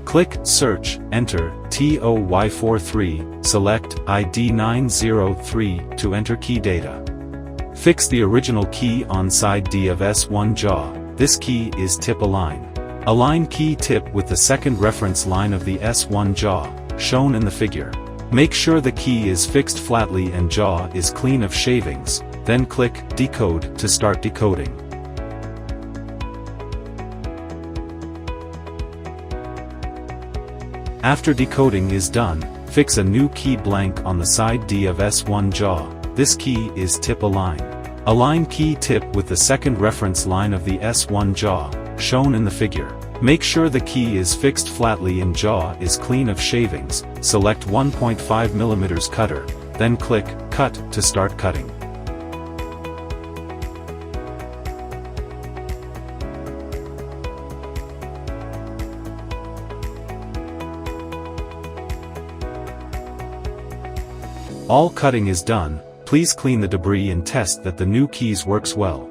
Click Search, enter TOY43, select ID 903 to enter key data. Fix the original key on side D of S1 jaw. This key is tip align. Align key tip with the second reference line of the S1 jaw, shown in the figure. Make sure the key is fixed flatly and jaw is clean of shavings, then click Decode to start decoding. After decoding is done, fix a new key blank on the side D of S1 jaw. This key is tip align. Align key tip with the second reference line of the S1 jaw, shown in the figure. Make sure the key is fixed flatly and jaw is clean of shavings. Select 1.5 mm cutter, then click Cut to start cutting. All cutting is done. Please clean the debris and test that the new keys works well.